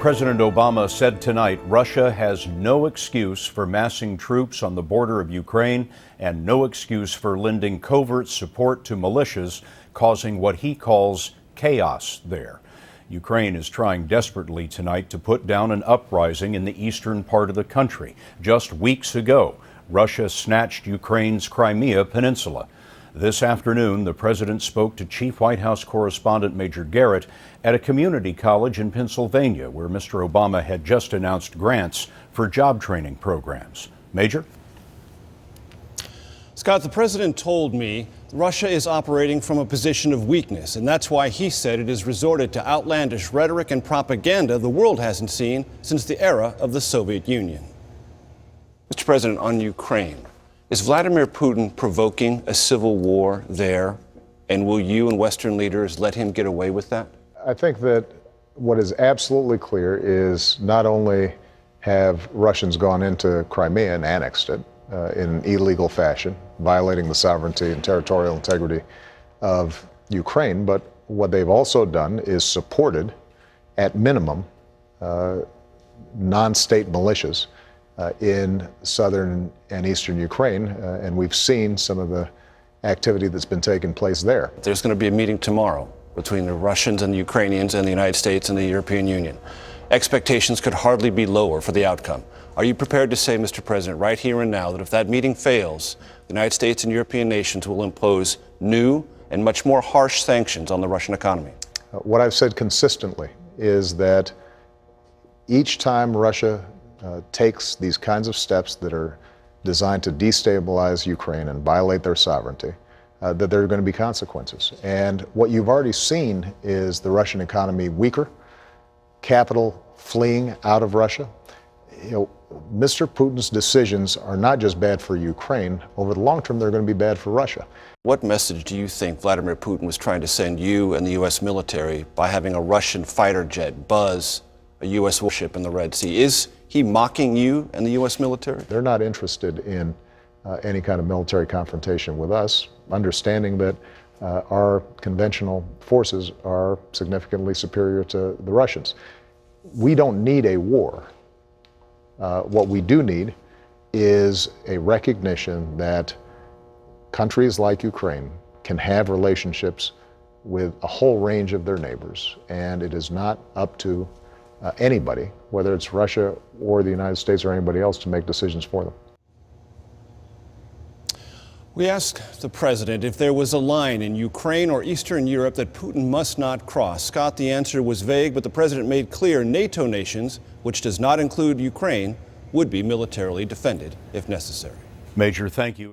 President Obama said tonight Russia has no excuse for massing troops on the border of Ukraine and no excuse for lending covert support to militias, causing what he calls chaos there. Ukraine is trying desperately tonight to put down an uprising in the eastern part of the country. Just weeks ago, Russia snatched Ukraine's Crimea Peninsula. This afternoon, the president spoke to Chief White House correspondent Major Garrett at a community college in Pennsylvania, where Mr. Obama had just announced grants for job training programs. Major? Scott, the president told me Russia is operating from a position of weakness, and that's why he said it has resorted to outlandish rhetoric and propaganda the world hasn't seen since the era of the Soviet Union. Mr. President, on Ukraine, is Vladimir Putin provoking a civil war there, and will you and Western leaders let him get away with that? I think that what is absolutely clear is not only have Russians gone into Crimea and annexed it in illegal fashion, violating the sovereignty and territorial integrity of Ukraine, but what they've also done is supported, at minimum, non-state militias in southern and eastern Ukraine, and we've seen some of the activity that's been taking place there. There's going to be a meeting tomorrow between the Russians and the Ukrainians and the United States and the European Union. Expectations could hardly be lower for the outcome. Are you prepared to say, Mr. President, right here and now, that if that meeting fails, the United States and European nations will impose new and much more harsh sanctions on the Russian economy? What I've said consistently is that each time Russia takes these kinds of steps that are designed to destabilize Ukraine and violate their sovereignty, that there are going to be consequences. And what you've already seen is the Russian economy weaker, capital fleeing out of Russia. Mr. Putin's decisions are not just bad for Ukraine. Over the long term, they're going to be bad for Russia. What message do you think Vladimir Putin was trying to send you and the U.S. military by having a Russian fighter jet buzz a U.S. warship in the Red Sea? Is he mocking you and the U.S. military? They're not interested in any kind of military confrontation with us, understanding that our conventional forces are significantly superior to the Russians. We don't need a war. What we do need is a recognition that countries like Ukraine can have relationships with a whole range of their neighbors, and it is not up to anybody, whether it's Russia or the United States or anybody else, to make decisions for them. We asked the president if there was a line in Ukraine or Eastern Europe that Putin must not cross. Scott, the answer was vague, but the president made clear NATO nations, which does not include Ukraine, would be militarily defended if necessary. Major, thank you.